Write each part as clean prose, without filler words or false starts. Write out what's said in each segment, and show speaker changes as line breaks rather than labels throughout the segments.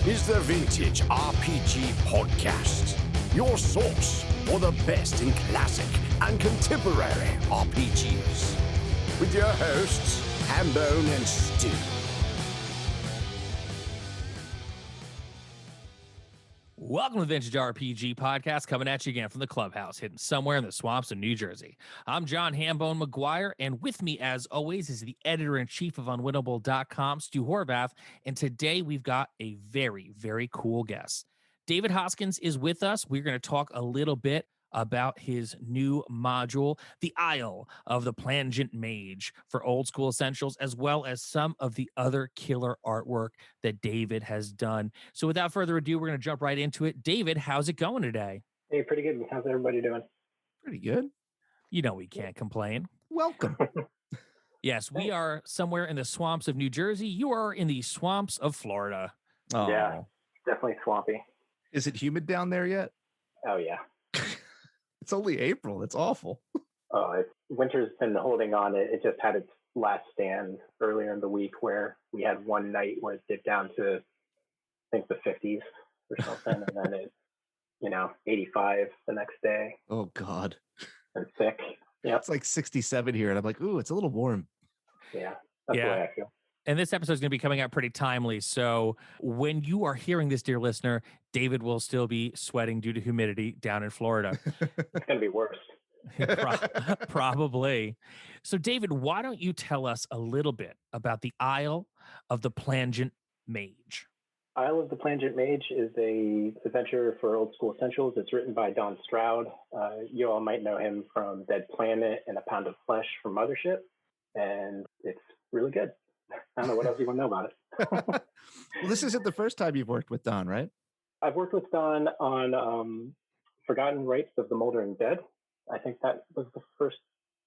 is the Vintage RPG Podcast, your source for the best in classic and contemporary RPGs. With your hosts, Hambone and Stu.
Welcome to the Vintage RPG Podcast, coming at you again from the clubhouse, hidden somewhere in the swamps of New Jersey. I'm John Hambone McGuire, and with me, as always, is the editor-in-chief of Unwinnable.com, Stu Horvath, and today we've got a very, very cool guest. David Hoskins is with us. We're going to talk a little bit about his new module, The Isle of the Plangent Mage, for Old School Essentials, as well as some of the other killer artwork that David has done. So without further ado, we're going to jump right into it. David, how's it going today?
Hey, pretty good. How's everybody doing?
Pretty good.
You know we can't complain.
Welcome.
Yes, we are somewhere in the swamps of New Jersey. You are in the swamps of Florida.
Oh.
Yeah, definitely swampy.
Is it humid down there yet?
Oh, yeah.
It's only April. It's awful.
Oh, winter's been holding on. It just had its last stand earlier in the week where we had one night where it dipped down to, I think, the 50s or something. And then it, 85 the next day.
Oh, God.
And sick. Yeah.
It's like 67 here. And I'm like, ooh, it's a little warm.
Yeah. That's the way I feel.
And this episode is going to be coming out pretty timely. So when you are hearing this, dear listener, David will still be sweating due to humidity down in Florida.
It's going to be worse.
Probably. So, David, why don't you tell us a little bit about the Isle of the Plangent Mage?
Isle of the Plangent Mage is a adventure for Old School Essentials. It's written by Don Stroud. You all might know him from Dead Planet and A Pound of Flesh from Mothership. And it's really good. I don't know what else you want to know about it.
Well, this isn't the first time you've worked with Don, right?
I've worked with Don on Forgotten Rites of the Moldering Dead. I think that was the first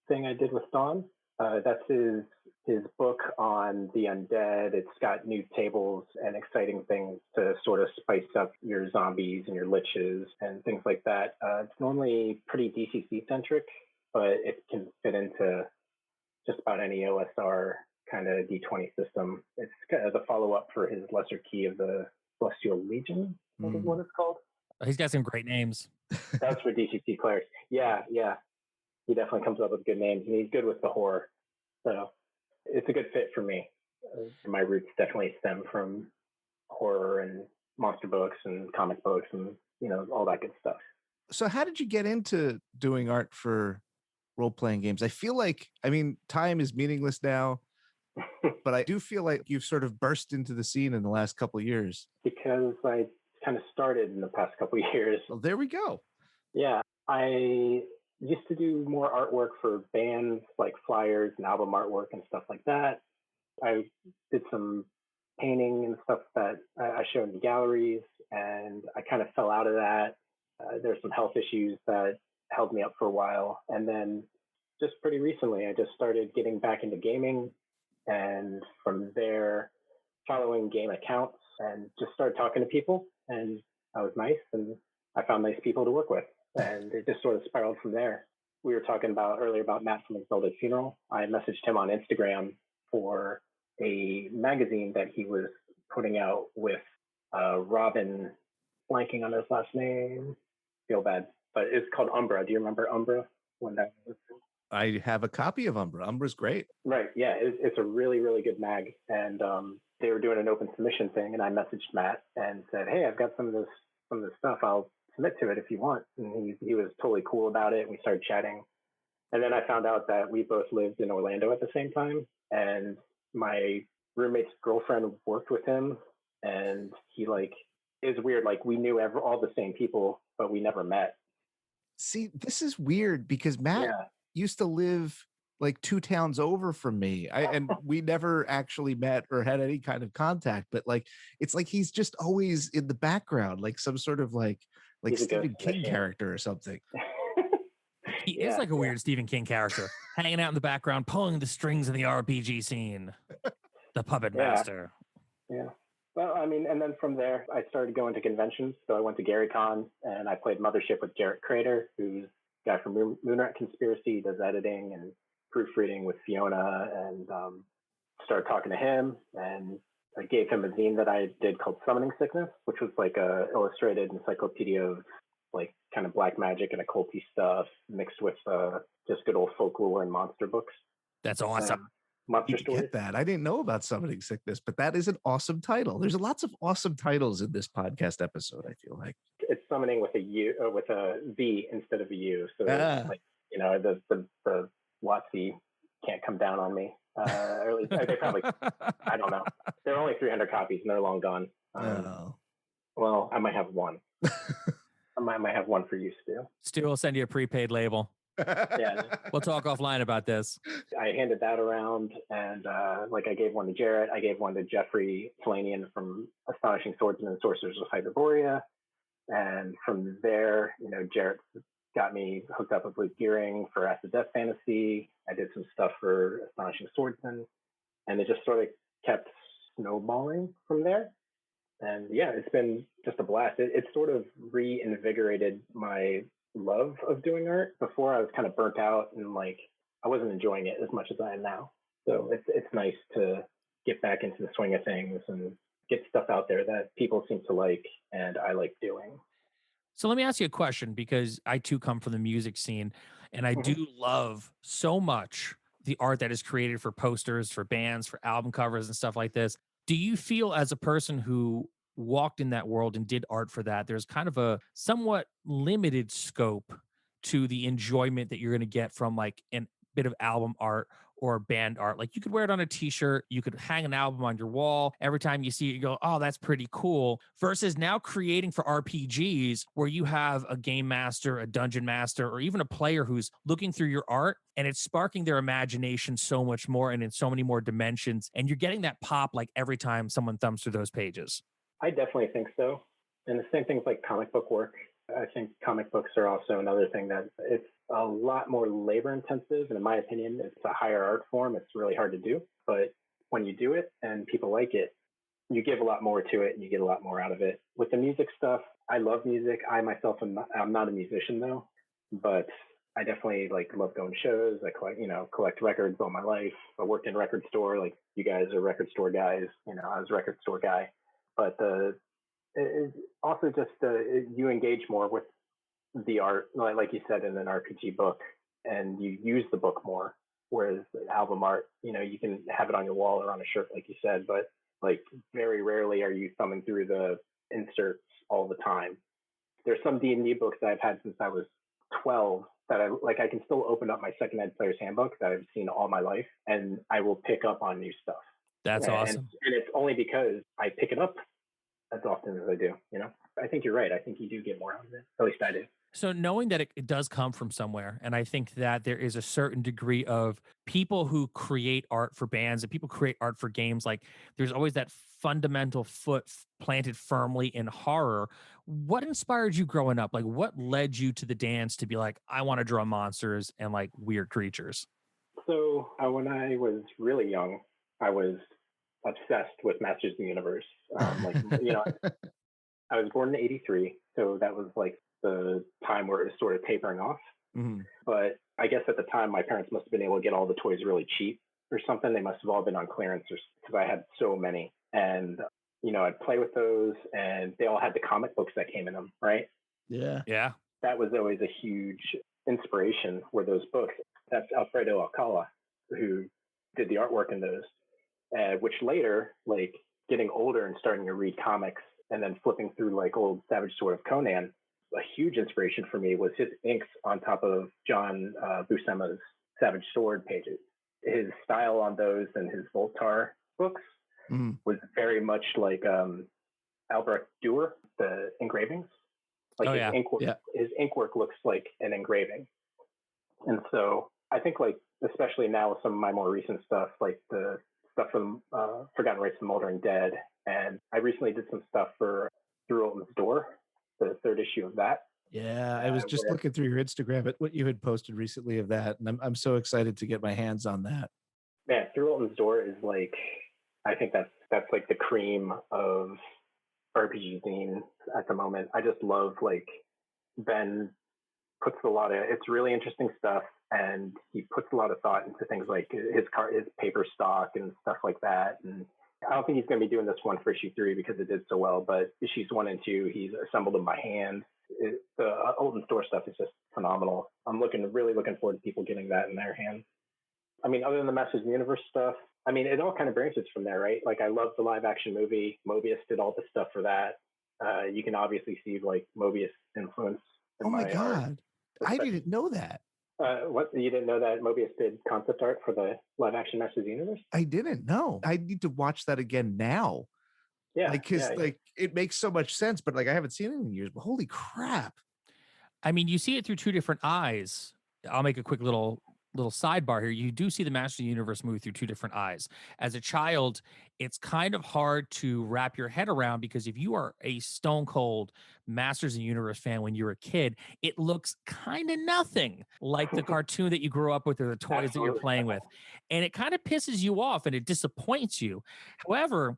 thing I did with Don. That's his book on the undead. It's got new tables and exciting things to sort of spice up your zombies and your liches and things like that. It's normally pretty DCC-centric, but it can fit into just about any OSR kind of D20 system. It's kind of the follow-up for his Lesser Key of the Celestial Legion, I think is what it's called.
He's got some great names.
That's for DCC players. Yeah. He definitely comes up with good names, and he's good with the horror. So it's a good fit for me. My roots definitely stem from horror and monster books and comic books and, all that good stuff.
So how did you get into doing art for role-playing games? I feel like, time is meaningless now, but I do feel like you've sort of burst into the scene in the last couple of years.
Because I kind of started in the past couple of years.
Well, there we go.
Yeah, I used to do more artwork for bands, like flyers and album artwork and stuff like that. I did some painting and stuff that I showed in galleries, and I kind of fell out of that. There's some health issues that held me up for a while. And then just pretty recently, I just started getting back into gaming. And from there, following game accounts and just started talking to people. And I was nice, and I found nice people to work with. And it just sort of spiraled from there. We were talking earlier about Matt from Exalted Funeral. I messaged him on Instagram for a magazine that he was putting out with Robin, blanking on his last name. Feel bad. But it's called Umbra. Do you remember Umbra? When that was?
I have a copy of Umbra. Umbra's great.
Right. Yeah. It's a really, really good mag. And they were doing an open submission thing. And I messaged Matt and said, hey, I've got some of this stuff. I'll submit to it if you want. And he was totally cool about it. We started chatting. And then I found out that we both lived in Orlando at the same time. And my roommate's girlfriend worked with him. And he it's weird. We knew all the same people, but we never met.
See, this is weird because Matt used to live like 2 towns over from me. And we never actually met or had any kind of contact, but it's like he's just always in the background, like some sort of like Stephen King character or something.
He is like a weird Stephen King character, hanging out in the background, pulling the strings in the RPG scene. The puppet master.
Yeah. Well, and then from there, I started going to conventions. So I went to GaryCon, and I played Mothership with Jarrett Crater, who's a guy from Moonrat Conspiracy, does editing and proofreading with Fiona, and started talking to him. And I gave him a zine that I did called Summoning Sickness, which was like a illustrated encyclopedia of like kind of black magic and occulty stuff mixed with just good old folklore and monster books.
That's awesome.
Monster
You
stories.
get that. I didn't know about Summoning Sickness, but that is an awesome title. There's lots of awesome titles in this podcast episode, I feel like.
It's summoning with a U, with a V instead of a U. So like, you know, the WotC can't come down on me. Or at least they probably, I don't know. There are only 300 copies and they're long gone. Well, I might have one. I might have one for you, Stu.
Stu will send you a prepaid label.
Yeah.
We'll talk offline about this.
I handed that around, and like I gave one to Jarrett. I gave one to Jeffrey Flanian from Astonishing Swordsman and Sorcerers of Hyperborea. And from there, you know, Jarrett got me hooked up with Luke Gearing for Acid Death Fantasy. I did some stuff for Astonishing Swordsman, and it just sort of kept snowballing from there. And yeah, it's been just a blast. It sort of reinvigorated my love of doing art. Before I was kind of burnt out and like I wasn't enjoying it as much as I am now. So it's nice to get back into the swing of things and get stuff out there that people seem to like and I like doing.
So let me ask you a question, because I too come from the music scene, and I do love so much the art that is created for posters, for bands, for album covers and stuff like this. Do you feel, as a person who walked in that world and did art for that, there's kind of a somewhat limited scope to the enjoyment that you're going to get from like a bit of album art or band art? Like, you could wear it on a t-shirt, you could hang an album on your wall. Every time you see it, you go, oh, that's pretty cool. Versus now creating for RPGs where you have a game master, a dungeon master, or even a player who's looking through your art and it's sparking their imagination so much more and in so many more dimensions. And you're getting that pop like every time someone thumbs through those pages.
I definitely think so. And the same things like comic book work. I think comic books are also another thing that it's a lot more labor intensive. And in my opinion, it's a higher art form. It's really hard to do. But when you do it and people like it, you give a lot more to it and you get a lot more out of it. With the music stuff, I love music. I myself I'm not a musician though, but I definitely like love going to shows. I collect records all my life. I worked in a record store, like you guys are record store guys. You know, I was a record store guy. But it's also just you engage more with the art, like you said, in an RPG book, and you use the book more. Whereas album art, you know, you can have it on your wall or on a shirt, like you said, but like very rarely are you thumbing through the inserts all the time. There's some D&D books that I've had since I was 12 that I can still open up my second ed player's handbook that I've seen all my life, and I will pick up on new stuff.
That's awesome.
And it's only because I pick it up as often as I do, you know? I think you're right. I think you do get more out of it. At least I do.
So knowing that it does come from somewhere, and I think that there is a certain degree of people who create art for bands and people create art for games, like there's always that fundamental foot planted firmly in horror. What inspired you growing up? Like, what led you to the dance to be like, I want to draw monsters and like weird creatures?
So when I was really young, I was obsessed with Masters of the Universe. You know, I was born in '83, so that was like the time where it was sort of tapering off. But I guess at the time, my parents must have been able to get all the toys really cheap or something. They must have all been on clearance because I had so many. And, you know, I'd play with those and they all had the comic books that came in them, right?
Yeah.
Yeah.
That was always a huge inspiration, were those books. That's Alfredo Alcala, who did the artwork in those, which later, like getting older and starting to read comics and then flipping through like old Savage Sword of Conan, a huge inspiration for me was his inks on top of John Buscema's Savage Sword pages. His style on those and his Voltaire books was very much like Albrecht Dürer, the engravings. Like his ink work looks like an engraving. And so I think like, especially now with some of my more recent stuff, like the stuff from Forgotten Rites and Moldering Dead. And I recently did some stuff for Through Alton's Door, the third issue of that.
Yeah, I was just looking through your Instagram at what you had posted recently of that, and I'm so excited to get my hands on that.
Man, Through Alton's Door is like, I think that's like the cream of RPG zine at the moment. I just love like Ben puts it's really interesting stuff, and he puts a lot of thought into things like his paper stock and stuff like that. And don't think he's going to be doing this one for issue 3 because it did so well, but issues 1 and 2, he's assembled them by hand. The Alton Store stuff is just phenomenal. I'm really looking forward to people getting that in their hands. I mean, other than the Masters of the Universe stuff, I mean, it all kind of branches from there, right? Like, I love the live action movie. Mobius did all the stuff for that. You can obviously see like Mobius influence.
Oh my God. I didn't know that.
What, you didn't know that Mobius did concept art for the live action Masters of the Universe?
I didn't know. I need to watch that again now.
Yeah.
Because it makes so much sense, but like I haven't seen it in years, but holy crap.
I mean, you see it through two different eyes. I'll make a quick little sidebar here. You do see the Masters of the Universe movie through two different eyes. As a child, it's kind of hard to wrap your head around because if you are a stone cold Masters of the Universe fan when you're a kid, it looks kind of nothing like the cartoon that you grew up with or the toys that you're playing with. And it kind of pisses you off and it disappoints you. However,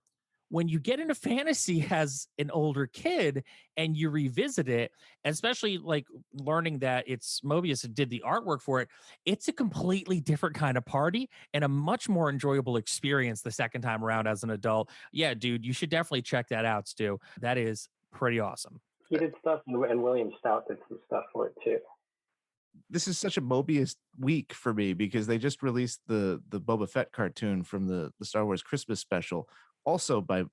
when you get into fantasy as an older kid and you revisit it, especially like learning that it's Mobius that did the artwork for it, it's a completely different kind of party and a much more enjoyable experience the second time around as an adult. Yeah, dude, you should definitely check that out, Stu. That is pretty awesome.
He did stuff, and William Stout did some stuff for it too.
This is such a Mobius week for me because they just released the Boba Fett cartoon from the Star Wars Christmas special, also by,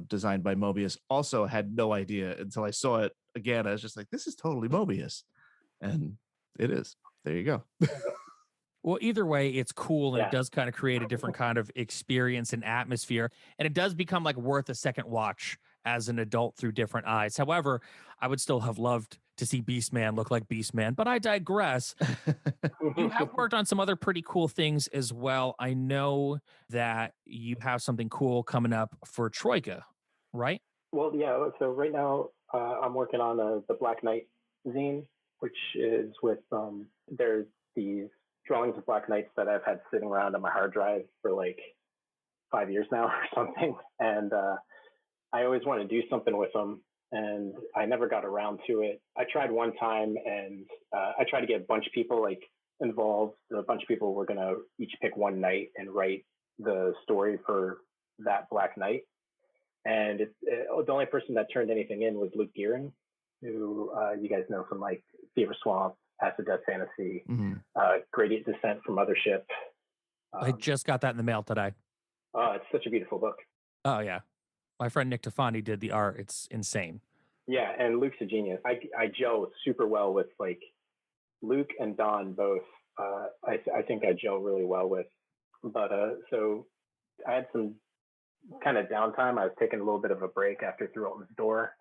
designed by Mobius. Also had no idea until I saw it again. I was just like, this is totally Mobius. And it is. There you go.
Well, either way, it's cool, and it does kind of create a different kind of experience and atmosphere, and it does become like worth a second watch as an adult through different eyes. However, I would still have loved to see Beastman look like Beastman, but I digress. You have worked on some other pretty cool things as well. I know that you have something cool coming up for Troika, right?
Well, yeah. So right now I'm working on the Black Knight zine, which is with there's these drawings of Black Knights that I've had sitting around on my hard drive for like 5 years now or something. And I always want to do something with them, and I never got around to it. I tried one time, and I tried to get a bunch of people like involved. A bunch of people were going to each pick one night and write the story for that Black Knight. And the only person that turned anything in was Luke Gearing, who you guys know from like Fever Swamp, Acid Death Fantasy, Gradient Descent from Mothership.
I just got that in the mail today.
Oh, it's such a beautiful book.
Oh, yeah. My friend Nick Tafani did the art. It's insane.
Yeah, and Luke's a genius. I gel super well with like Luke and Don both. I think I gel really well with. But so I had some kind of downtime. I was taking a little bit of a break after Through Alton's Door.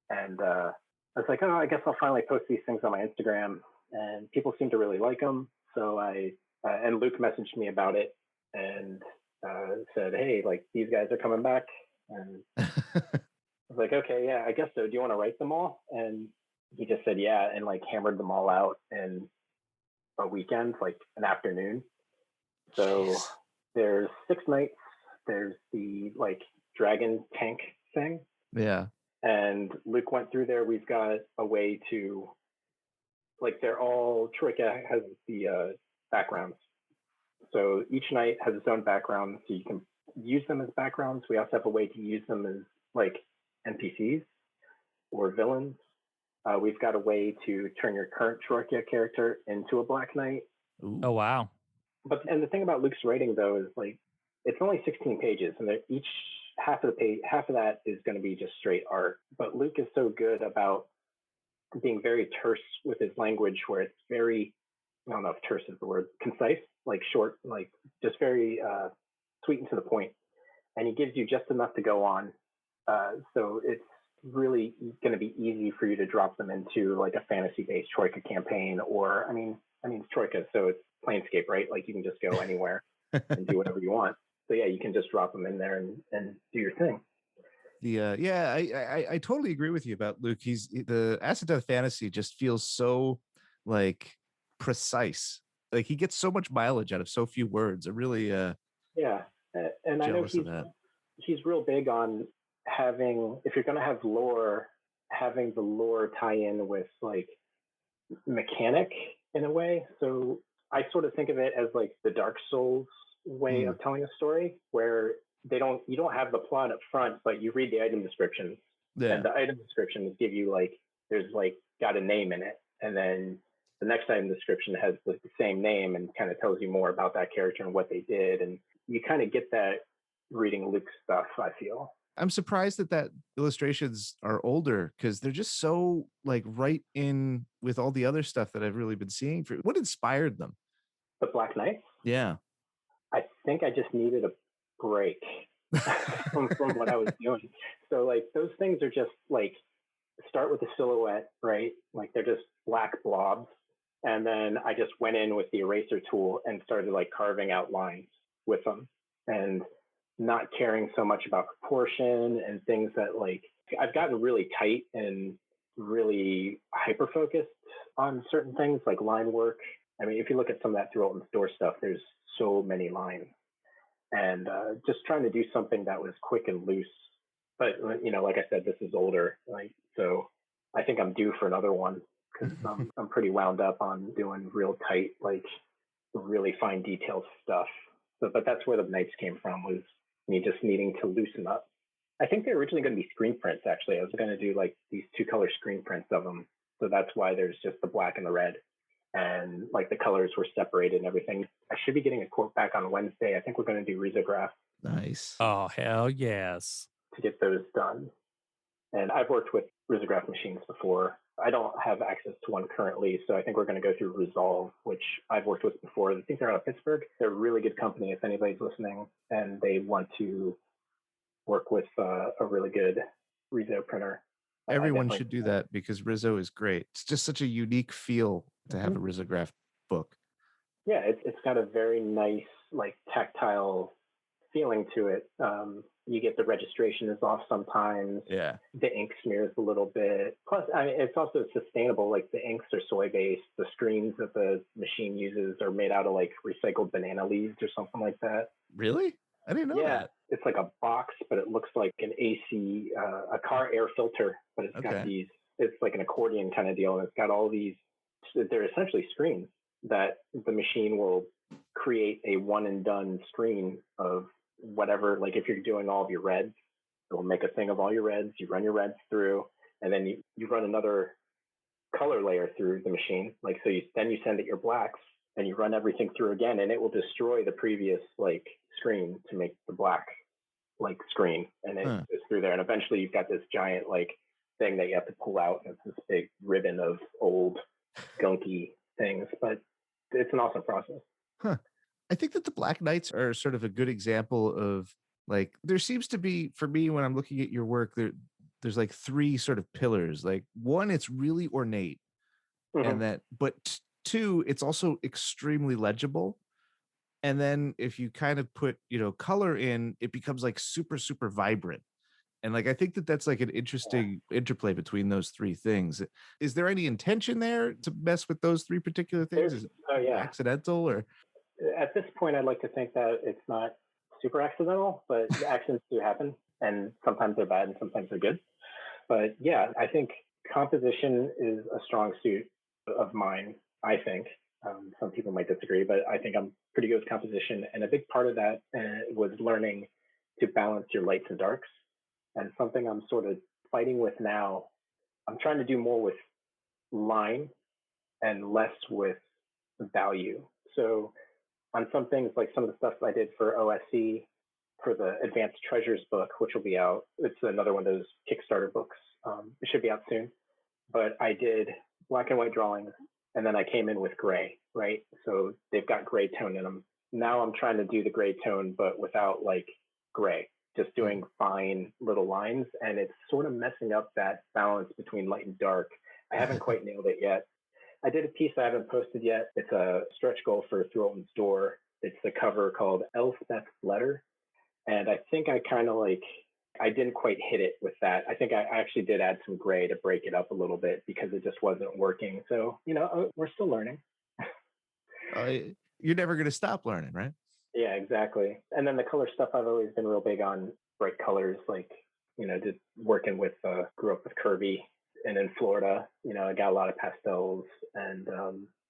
And I was like, I guess I'll finally post these things on my Instagram. And people seem to really like them. So and Luke messaged me about it and said, hey, like these guys are coming back. And I was like, okay, yeah, I guess so. Do you want to write them all? And he just said, yeah, and like hammered them all out in a weekend, like an afternoon. So there's 6 nights. There's the like dragon tank thing.
Yeah.
And Luke went through there. We've got a way to, like, they're all, Troika has the backgrounds. So each night has its own background, so you can use them as backgrounds. We also have a way to use them as like NPCs or villains. We've got a way to turn your current Troika character into a Black Knight.
Ooh. Oh, wow.
And the thing about Luke's writing, though, is like it's only 16 pages, and each half of that is going to be just straight art. But Luke is so good about being very terse with his language, where it's very, I don't know if terse is the word, concise, like short, like just very sweet and to the point. And he gives you just enough to go on. So it's really going to be easy for you to drop them into like a fantasy-based Troika campaign, or I mean it's Troika, so it's Planescape, right? Like you can just go anywhere and do whatever you want. So yeah, you can just drop them in there and do your thing.
I totally agree with you about Luke. The Acid Death Fantasy just feels so like precise. Like he gets so much mileage out of so few words. It really
and I know he's real big on having, if you're going to have lore, having the lore tie in with like mechanic in a way. So I sort of think of it as like the Dark Souls way of telling a story, where you don't have the plot up front, but you read the item descriptions.
Yeah.
And the item descriptions give you like, there's like got a name in it. And then the next item description has the same name and kind of tells you more about that character and what they did. And you kind of get that reading Luke's stuff, I feel.
I'm surprised that illustrations are older because they're just so like right in with all the other stuff that I've really been seeing. What inspired them?
The Black Knights?
Yeah.
I think I just needed a break from what I was doing. So like those things are just like, start with the silhouette, right? Like they're just black blobs. And then I just went in with the eraser tool and started like carving out lines with them and not caring so much about proportion and things that like, I've gotten really tight and really hyper focused on certain things like line work. I mean, if you look at some of that Through Alton Store stuff, there's so many lines. And just trying to do something that was quick and loose. But, you know, like I said, this is older. Like, so I think I'm due for another one because I'm pretty wound up on doing real tight, like really fine detailed stuff. So, but that's where the Knights came from, was me just needing to loosen up. I think they're originally going to be screen prints, actually. I was going to do like these 2-color screen prints of them. So that's why there's just the black and the red. And like the colors were separated and everything. I should be getting a quote back on Wednesday. I think we're going to do risograph.
Nice.
Oh, hell yes.
To get those done. And I've worked with risograph machines before. I don't have access to one currently, so I think we're going to go through Resolve, which I've worked with before. I think they're out of Pittsburgh. They're a really good company if anybody's listening and they want to work with a really good Riso printer.
Everyone should do that because Rizzo is great. It's just such a unique feel to have a risograph book.
Yeah, it's got a very nice, like tactile feeling to it. You get the registration is off sometimes.
Yeah.
The ink smears a little bit. Plus, I mean, it's also sustainable. Like the inks are soy-based. The screens that the machine uses are made out of like recycled banana leaves or something like that.
Really? I didn't know that.
It's like a box, but it looks like an AC, a car air filter, but it's got these, it's like an accordion kind of deal. And it's got all these, they're essentially screens that the machine will create a one and done screen of whatever. Like if you're doing all of your reds, it will make a thing of all your reds. You run your reds through, and then you run another color layer through the machine. Like, so then you send it your blacks and you run everything through again, and it will destroy the previous like screen to make the black like screen, and it goes through there. And eventually you've got this giant like thing that you have to pull out, and it's this big ribbon of old gunky things, but it's an awesome process.
I think that the Black Knights are sort of a good example of like, there seems to be, for me, when I'm looking at your work, there's like 3 sort of pillars. Like one, it's really ornate, and that, but 2, it's also extremely legible. And then if you kind of put, color in, it becomes like super, super vibrant. And like, I think that that's like an interesting interplay between those 3 things. Is there any intention there to mess with those 3 particular things? Is it accidental or?
At this point, I'd like to think that it's not super accidental, but accidents do happen, and sometimes they're bad and sometimes they're good. But yeah, I think composition is a strong suit of mine, I think. Some people might disagree, but I think I'm pretty good with composition. And a big part of that was learning to balance your lights and darks. And something I'm sort of fighting with now, I'm trying to do more with line and less with value. So on some things, like some of the stuff I did for OSC, for the Advanced Treasures book, which will be out, it's another one of those Kickstarter books. It should be out soon. But I did black and white drawings, and then I came in with gray, right? So they've got gray tone in them. Now I'm trying to do the gray tone, but without like gray, just doing fine little lines. And it's sort of messing up that balance between light and dark. I haven't quite nailed it yet. I did a piece I haven't posted yet. It's a stretch goal for Through Alton's Door. It's the cover called Elspeth's Letter. And I think I kind of like, I didn't quite hit it with that. I think I actually did add some gray to break it up a little bit because it just wasn't working. So, we're still learning.
You're never going to stop learning, right?
Yeah, exactly. And then the color stuff, I've always been real big on bright colors, like, just working with, grew up with Kirby. And in Florida, I got a lot of pastels, and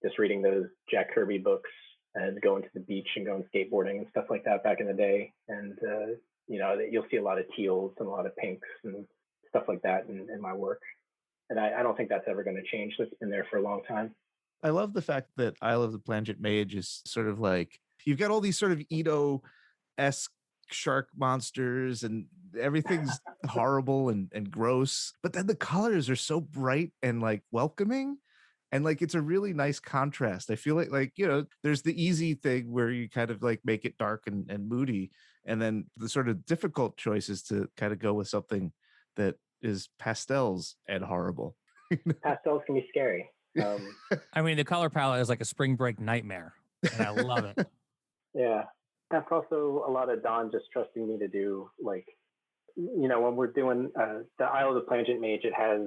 just reading those Jack Kirby books and going to the beach and going skateboarding and stuff like that back in the day. And you'll see a lot of teals and a lot of pinks and stuff like that in my work. And I don't think that's ever going to change. That's been there for a long time.
I love the fact that Isle of the Plangent Mage is sort of like, you've got all these sort of Edo-esque shark monsters and everything's horrible and gross, but then the colors are so bright and like welcoming, and like it's a really nice contrast. I feel like there's the easy thing where you kind of like make it dark and moody, and then the sort of difficult choice is to kind of go with something that is pastels and horrible.
Pastels can be scary.
I mean, the color palette is like a spring break nightmare, and I love it.
Yeah. That's also a lot of Don just trusting me to do, like, when we're doing the Isle of the Plangent Mage, it has,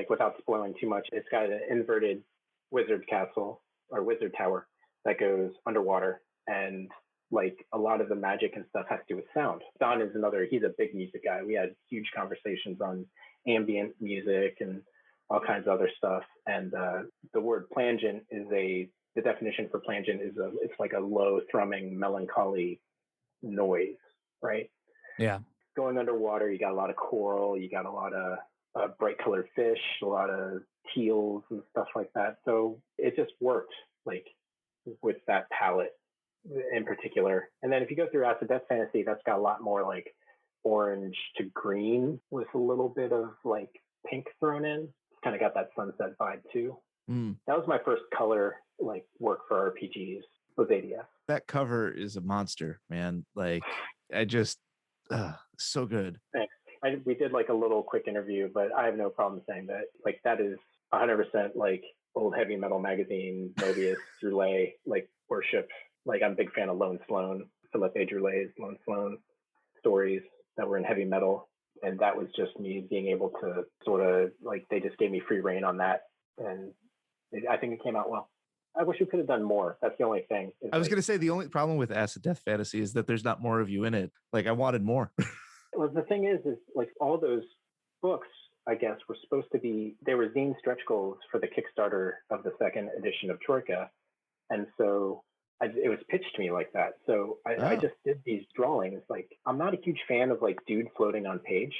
without spoiling too much, it's got an inverted wizard castle or wizard tower that goes underwater. And like a lot of the magic and stuff has to do with sound. Don is he's a big music guy. We had huge conversations on ambient music and all kinds of other stuff. And the word plangent is the definition for plangent is it's like a low thrumming melancholy noise, right?
Yeah.
Going underwater, you got a lot of coral, you got a lot of bright colored fish, a lot of teals and stuff like that. So it just worked like with that palette in particular. And then if you go through Acid Death Fantasy, that's got a lot more like orange to green with a little bit of like pink thrown in. It's kind of got that sunset vibe too. That was my first color like work for RPGs, was ADF.
That cover is a monster, man. Like I just so good.
Thanks. We did like a little quick interview, but I have no problem saying that like that is 100% like old heavy metal magazine, Mobius, Droulet, like worship. Like I'm a big fan of Lone Sloan, Philippe Droulet's Lone Sloan stories that were in heavy metal. And that was just me being able to sort of like, they just gave me free reign on that. And I think it came out well. I wish we could have done more. That's the only thing.
I was going to say the only problem with Acid Death Fantasy is that there's not more of you in it. Like I wanted more.
Well, the thing is like all those books, I guess, were supposed to be, they were zine stretch goals for the Kickstarter of the second edition of Troika. And so it was pitched to me like that. So I just did these drawings. Like I'm not a huge fan of like dude floating on page.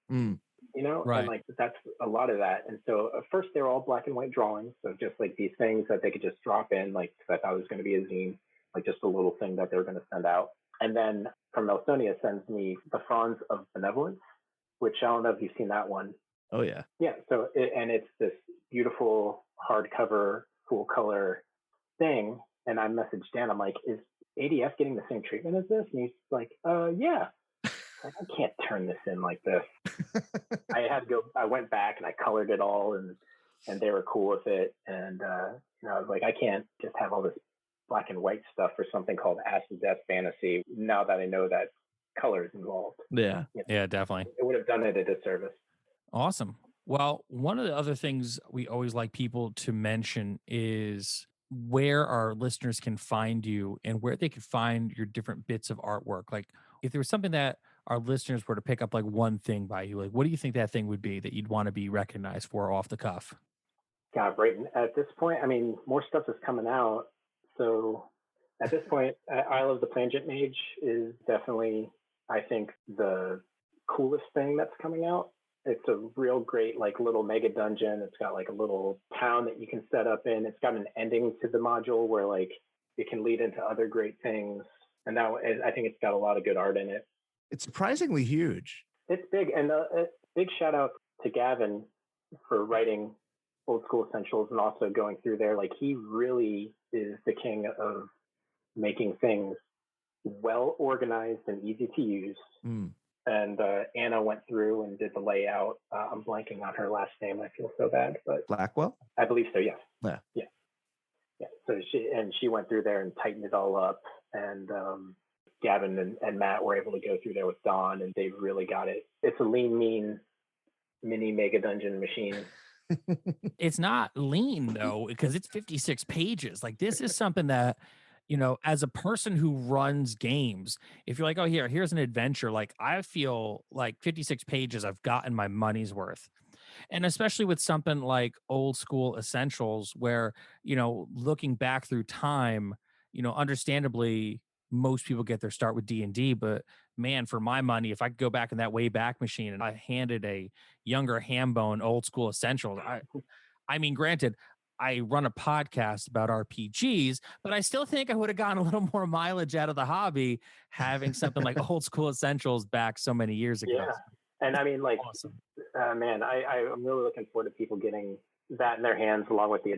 Right.
And like that's a lot of that. And so at first they were all black and white drawings, so just like these things that they could just drop in, like I thought it was going to be a zine, like just a little thing that they were going to send out. And then from Melsonia sends me the Fronds of Benevolence, which I don't know if you've seen that one.
Oh yeah.
Yeah. So it's this beautiful hardcover, full color thing. And I messaged Dan. I'm like, is ADF getting the same treatment as this? And he's like, yeah. I can't turn this in like this. I went back and I colored it all and they were cool with it. And, I was like, I can't just have all this black and white stuff for something called Acid Death Fantasy now that I know that color is involved.
Yeah. Yeah, definitely.
It would have done it a disservice.
Awesome. Well, one of the other things we always like people to mention is where our listeners can find you and where they can find your different bits of artwork. Like if there was something that our listeners were to pick up like one thing by you, like what do you think that thing would be that you'd want to be recognized for off the cuff?
God, right. At this point, I mean, more stuff is coming out. So at this point, Isle of the Plangent Mage is definitely, I think, the coolest thing that's coming out. It's a real great, like, little mega dungeon. It's got, like, a little town that you can set up in. It's got an ending to the module where, like, it can lead into other great things. And that, I think it's got a lot of good art in it.
It's surprisingly huge.
It's big. And a big shout out to Gavin for writing Old School Essentials and also going through there. Like, he really is the king of making things well organized and easy to use. And Anna went through and did the layout. I'm blanking on her last name. I feel so bad, but
Blackwell?
I believe so. Yes.
Yeah.
So she went through there and tightened it all up. And Gavin and Matt were able to go through there with Don, and they really got it. It's a lean, mean mini mega dungeon machine.
It's not lean though, because it's 56 pages. Like this is something that, as a person who runs games, if you're like, oh, here's an adventure, like I feel like 56 pages, I've gotten my money's worth. And especially with something like Old School Essentials, where, looking back through time, understandably, most people get their start with D&D, but man, for my money, if I could go back in that way back machine and I handed a younger Hambone old school essentials, I mean, granted, I run a podcast about RPGs, but I still think I would have gotten a little more mileage out of the hobby having something like old school essentials back so many years ago.
Yeah. And I mean, like,
Awesome.
man, I'm really looking forward to people getting that in their hands, along with the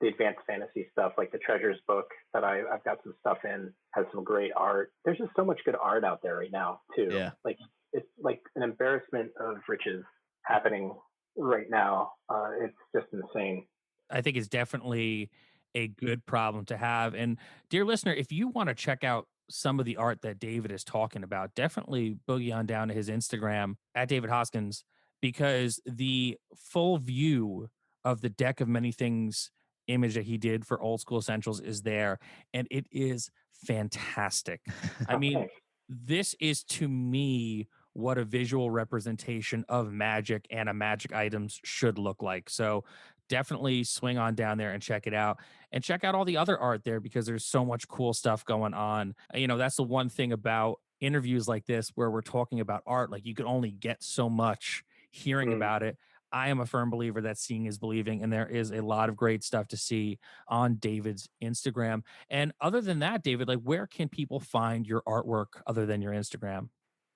advanced fantasy stuff, like the Treasures book that I've got some stuff in, has some great art. There's just so much good art out there right now, too.
Yeah.
Like, it's like an embarrassment of riches happening right now. It's just insane.
I think it's definitely a good problem to have. And dear listener, if you want to check out some of the art that David is talking about, definitely boogie on down to his Instagram at David Hoskins, because the full view of the Deck of Many Things image that he did for Old School Essentials is there, and it is fantastic. I mean, this is, to me, what a visual representation of magic and a magic items should look like. So definitely swing on down there and check it out, and check out all the other art there, because there's so much cool stuff going on. You know, that's the one thing about interviews like this where we're talking about art. Like, you can only get so much hearing about it. I am a firm believer that seeing is believing, and there is a lot of great stuff to see on David's Instagram. And other than that, David, like, where can people find your artwork other than your Instagram?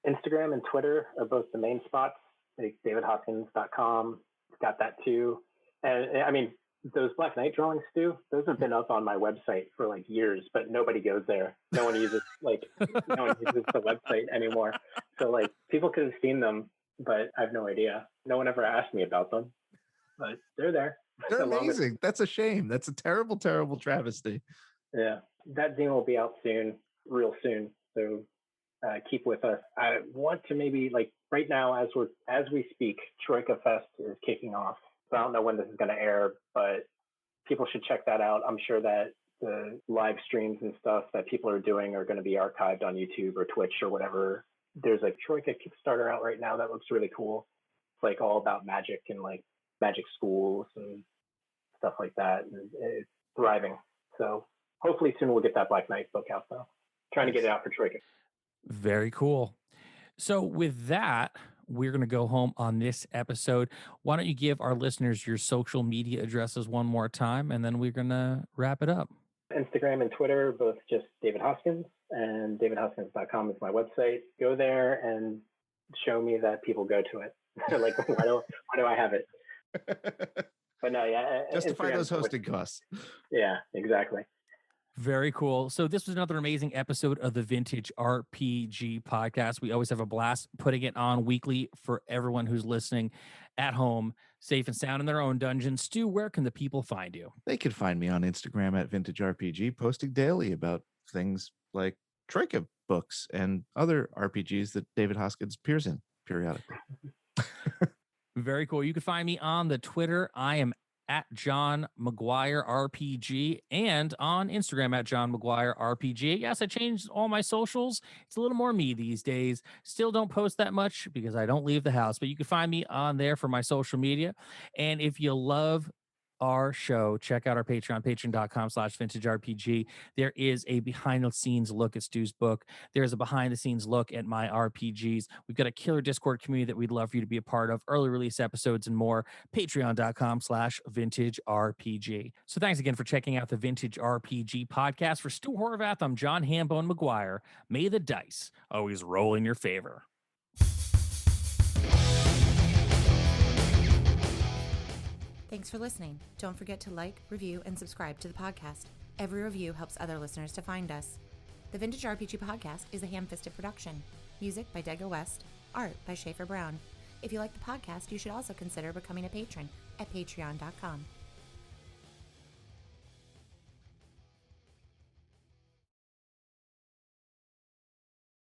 Instagram and Twitter are both the main spots. Like davidhoskins.com, got that too. And I mean, those Black Knight drawings, Stu, those have been up on my website for like years, but nobody goes there. No one uses no one uses the website anymore. So like, people could have seen them, but I have no idea. No one ever asked me about them, but they're there.
They're amazing. That's a shame. That's a terrible, terrible travesty.
Yeah, that zine will be out soon, real soon. So keep with us. I want to maybe, like, right now as we speak, Troika Fest is kicking off. So I don't know when this is going to air, but people should check that out. I'm sure that the live streams and stuff that people are doing are going to be archived on YouTube or Twitch or whatever. There's a Troika Kickstarter out right now that looks really cool. It's like all about magic and like magic schools and stuff like that. And it's thriving. So hopefully soon we'll get that Black Knight book out though. Trying to get it out for Troika.
Very cool. So with that, we're going to go home on this episode. Why don't you give our listeners your social media addresses one more time, and then we're going to wrap it up. Instagram
and Twitter, both just David Hoskins, and davidhoskins.com is my website. Go there and show me that people go to it. Like, why do I have it? But no, yeah.
Justify those hosting costs.
Yeah, exactly.
Very cool. So this was another amazing episode of the Vintage RPG podcast. We always have a blast putting it on weekly for everyone who's listening at home, safe and sound in their own dungeon. Stu, where can the people find you?
They can find me on Instagram at Vintage RPG, posting daily about things like Troika books and other RPGs that David Hoskins appears in periodically.
Very cool. You can find me on the Twitter. I am at John McGuire RPG, and on Instagram at John McGuire RPG. Yes, I changed all my socials. It's a little more me these days. Still don't post that much because I don't leave the house, but you can find me on there for my social media. And if you love our show, check out our Patreon, patreon.com/vintagerpg. There is a behind the scenes look at Stu's book. There's a behind the scenes look at my RPGs. We've got a killer Discord community that we'd love for you to be a part of, early release episodes and more. Patreon.com/vintagerpg. So thanks again for checking out the Vintage RPG podcast. For Stu Horvath, I'm John Hambone McGuire. May the dice always roll in your favor.
Thanks for listening. Don't forget to like, review, and subscribe to the podcast. Every review helps other listeners to find us. The Vintage RPG Podcast is a ham-fisted production. Music by Dego West. Art by Schaefer Brown. If you like the podcast, you should also consider becoming a patron at patreon.com.